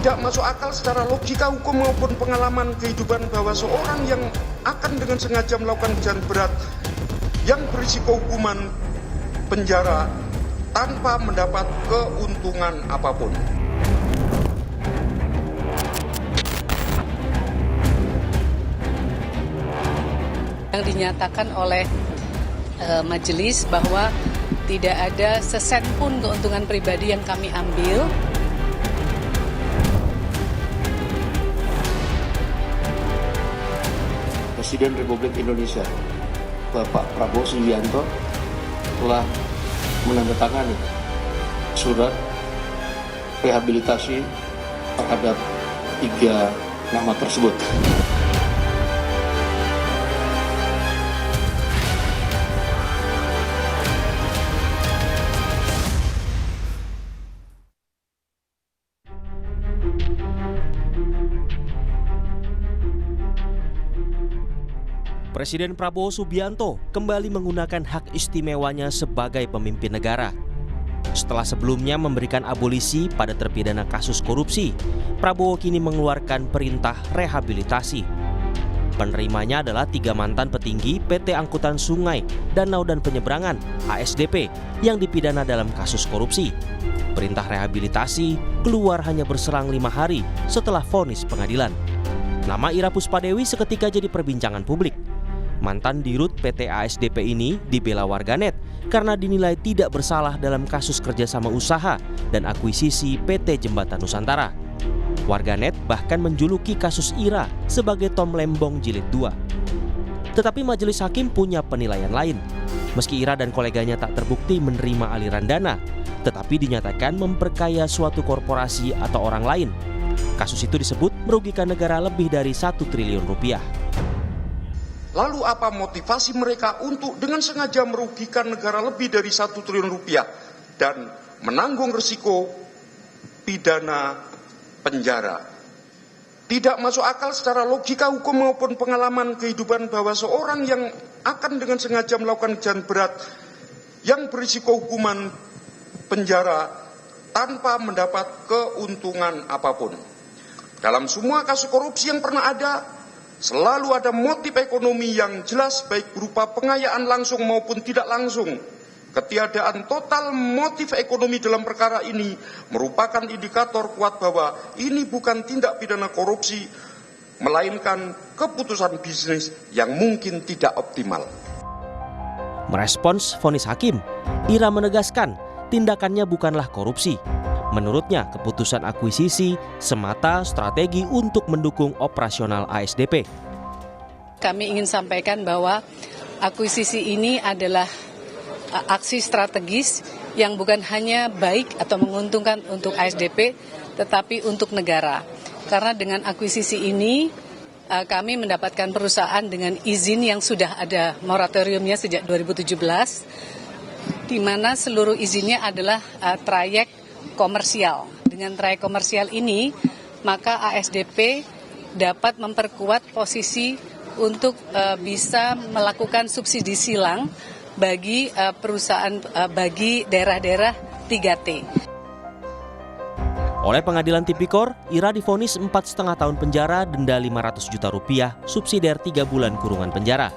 Tidak masuk akal secara logika hukum maupun pengalaman kehidupan bahwa seorang yang akan dengan sengaja melakukan kejahatan berat yang berisiko hukuman penjara tanpa mendapat keuntungan apapun. Yang dinyatakan oleh majelis bahwa tidak ada sesen pun keuntungan pribadi yang kami ambil. Presiden Republik Indonesia, Bapak Prabowo Subianto, telah menandatangani surat rehabilitasi terhadap 3 nama tersebut. Presiden Prabowo Subianto kembali menggunakan hak istimewanya sebagai pemimpin negara. Setelah sebelumnya memberikan abolisi pada terpidana kasus korupsi, Prabowo kini mengeluarkan perintah rehabilitasi. Penerimanya adalah 3 mantan petinggi PT Angkutan Sungai, Danau dan Penyeberangan (ASDP) yang dipidana dalam kasus korupsi. Perintah rehabilitasi keluar hanya berselang 5 hari setelah vonis pengadilan. Nama Ira Puspadewi seketika jadi perbincangan publik. Mantan dirut PT ASDP ini dibela warganet karena dinilai tidak bersalah dalam kasus kerjasama usaha dan akuisisi PT Jembatan Nusantara. Warganet bahkan menjuluki kasus Ira sebagai Tom Lembong Jilid 2. Tetapi majelis hakim punya penilaian lain. Meski Ira dan koleganya tak terbukti menerima aliran dana, tetapi dinyatakan memperkaya suatu korporasi atau orang lain. Kasus itu disebut merugikan negara lebih dari 1 triliun rupiah. Lalu apa motivasi mereka untuk dengan sengaja merugikan negara lebih dari 1 triliun rupiah dan menanggung risiko pidana penjara? Tidak masuk akal secara logika hukum maupun pengalaman kehidupan bahwa seorang yang akan dengan sengaja melakukan kejahatan berat yang berisiko hukuman penjara tanpa mendapat keuntungan apapun. Dalam semua kasus korupsi yang pernah ada, selalu ada motif ekonomi yang jelas baik berupa pengayaan langsung maupun tidak langsung. Ketiadaan total motif ekonomi dalam perkara ini merupakan indikator kuat bahwa ini bukan tindak pidana korupsi, melainkan keputusan bisnis yang mungkin tidak optimal. Merespons vonis hakim, Ira menegaskan tindakannya bukanlah korupsi. Menurutnya, keputusan akuisisi semata strategi untuk mendukung operasional ASDP. Kami ingin sampaikan bahwa akuisisi ini adalah aksi strategis yang bukan hanya baik atau menguntungkan untuk ASDP, tetapi untuk negara. Karena dengan akuisisi ini, kami mendapatkan perusahaan dengan izin yang sudah ada moratoriumnya sejak 2017, di mana seluruh izinnya adalah trayek komersial. Dengan trayek komersial ini, maka ASDP dapat memperkuat posisi untuk bisa melakukan subsidi silang bagi perusahaan, bagi daerah-daerah 3T. Oleh Pengadilan Tipikor, Ira divonis 4,5 tahun penjara, denda 500 juta rupiah, subsidiar 3 bulan kurungan penjara.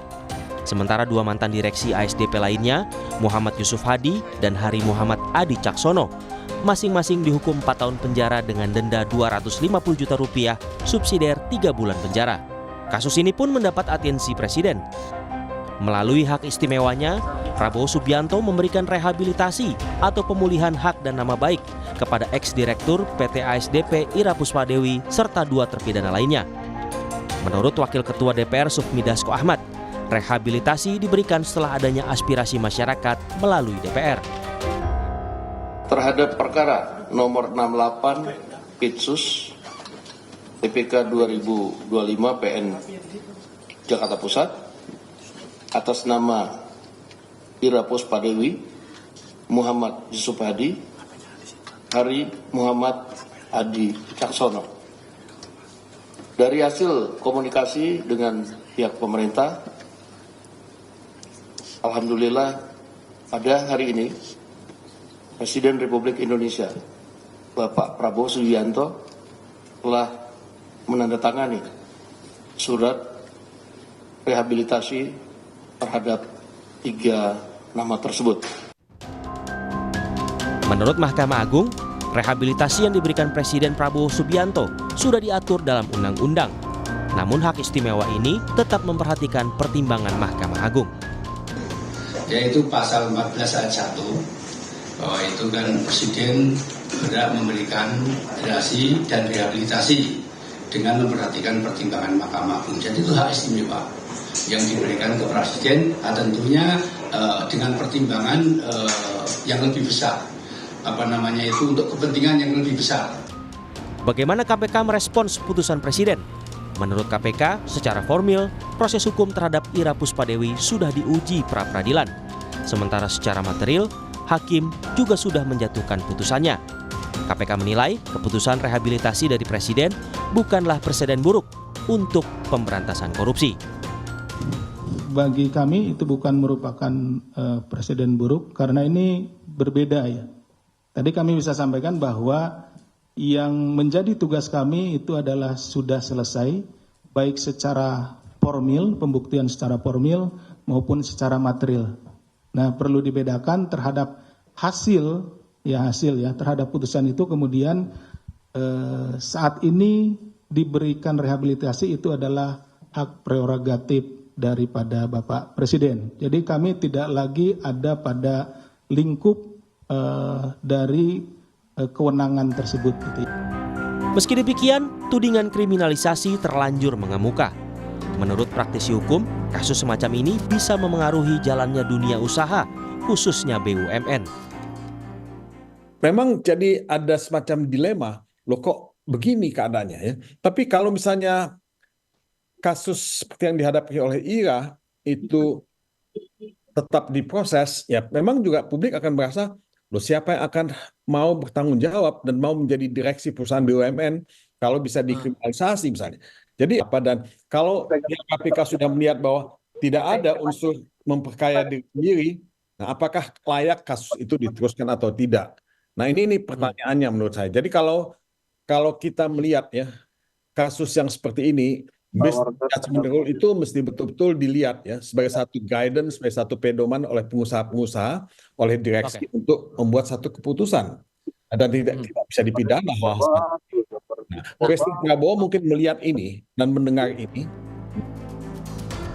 Sementara 2 mantan direksi ASDP lainnya, Muhammad Yusuf Hadi dan Hari Muhammad Adi Caksono, masing-masing dihukum 4 tahun penjara dengan denda 250 juta rupiah, subsidiar 3 bulan penjara. Kasus ini pun mendapat atensi Presiden. Melalui hak istimewanya, Prabowo Subianto memberikan rehabilitasi atau pemulihan hak dan nama baik kepada ex-direktur PT ASDP Ira Puspadewi serta 2 terpidana lainnya. Menurut Wakil Ketua DPR Sufmi Dasko Ahmad, rehabilitasi diberikan setelah adanya aspirasi masyarakat melalui DPR. Terhadap perkara nomor 68 Pitsus TPK 2025 PN Jakarta Pusat atas nama Ira Puspadewi, Muhammad Yusuf Hadi, Hari Muhammad Adi Caksono. Dari hasil komunikasi dengan pihak pemerintah, alhamdulillah pada hari ini Presiden Republik Indonesia, Bapak Prabowo Subianto, telah menandatangani surat rehabilitasi terhadap 3 nama tersebut. Menurut Mahkamah Agung, rehabilitasi yang diberikan Presiden Prabowo Subianto sudah diatur dalam undang-undang. Namun hak istimewa ini tetap memperhatikan pertimbangan Mahkamah Agung. Yaitu pasal 14 ayat 1, bahwa itu kan Presiden berhak memberikan gerasi dan rehabilitasi dengan memperhatikan pertimbangan Mahkamah Agung. Jadi itu hak istimewa yang diberikan ke Presiden, tentunya dengan pertimbangan yang lebih besar. Untuk kepentingan yang lebih besar. Bagaimana KPK merespons putusan Presiden? Menurut KPK, secara formil, proses hukum terhadap Ira Puspadewi sudah diuji pra-peradilan. Sementara secara material, hakim juga sudah menjatuhkan putusannya. KPK menilai keputusan rehabilitasi dari Presiden bukanlah preseden buruk untuk pemberantasan korupsi. Bagi kami itu bukan merupakan presiden buruk karena ini berbeda ya. Tadi kami bisa sampaikan bahwa yang menjadi tugas kami itu adalah sudah selesai, baik secara formil, pembuktian secara formil maupun secara material. Nah, perlu dibedakan terhadap hasil terhadap putusan itu kemudian saat ini diberikan rehabilitasi itu adalah hak prerogatif daripada Bapak Presiden. Jadi kami tidak lagi ada pada lingkup dari kewenangan tersebut. Meski demikian, tudingan kriminalisasi terlanjur mengemuka. Menurut praktisi hukum, kasus semacam ini bisa memengaruhi jalannya dunia usaha, khususnya BUMN. Memang jadi ada semacam dilema, loh kok begini keadaannya ya. Tapi kalau misalnya kasus seperti yang dihadapi oleh Ira itu tetap diproses, ya memang juga publik akan merasa, loh siapa yang akan mau bertanggung jawab dan mau menjadi direksi perusahaan BUMN kalau bisa dikriminalisasi misalnya. Jadi apa, dan kalau KPK sudah melihat bahwa tidak ada unsur memperkaya diri sendiri, nah apakah layak kasus itu diteruskan atau tidak? Nah ini pertanyaannya menurut saya. Jadi kalau kita melihat ya kasus yang seperti ini, judgment rule itu mesti betul-betul dilihat ya sebagai satu guidance, sebagai satu pedoman oleh pengusaha-pengusaha, oleh direksi untuk membuat satu keputusan dan tidak bisa dipidana. Nah, Presiden Prabowo mungkin melihat ini dan mendengar ini.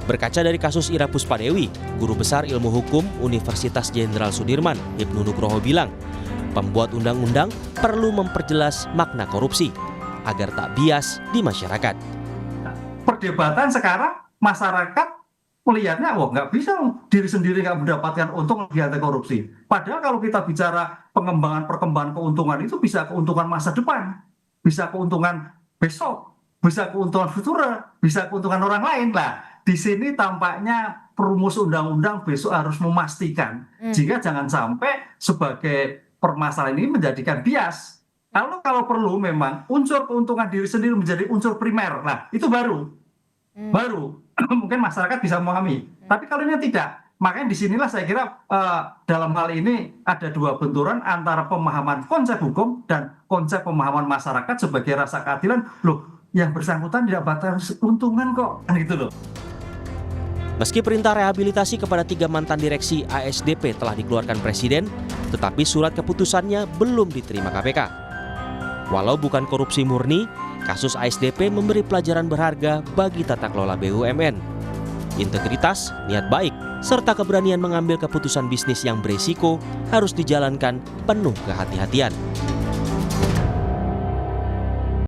Berkaca dari kasus Ira Puspadewi, Guru Besar Ilmu Hukum Universitas Jenderal Sudirman, Ibnu Nugroho bilang, pembuat undang-undang perlu memperjelas makna korupsi agar tak bias di masyarakat. Perdebatan sekarang masyarakat melihatnya, nggak bisa diri sendiri nggak mendapatkan untung lagi ada korupsi. Padahal kalau kita bicara perkembangan keuntungan itu bisa keuntungan masa depan, bisa keuntungan besok, bisa keuntungan futura, bisa keuntungan orang lain lah. Di sini tampaknya perumus undang-undang besok harus memastikan jika jangan sampai sebagai permasalahan ini menjadikan bias. Lalu kalau perlu memang unsur keuntungan diri sendiri menjadi unsur primer. Nah, itu baru mungkin masyarakat bisa memahami. Tapi kalau ini tidak, makanya disinilah saya kira dalam hal ini ada dua benturan antara pemahaman konsep hukum dan konsep pemahaman masyarakat sebagai rasa keadilan. Loh, yang bersangkutan tidak batas keuntungan kok, kan gitu loh. Meski perintah rehabilitasi kepada 3 mantan direksi ASDP telah dikeluarkan Presiden, tetapi surat keputusannya belum diterima KPK. Walau bukan korupsi murni, kasus ASDP memberi pelajaran berharga bagi tata kelola BUMN. Integritas, niat baik, serta keberanian mengambil keputusan bisnis yang beresiko harus dijalankan penuh kehati-hatian.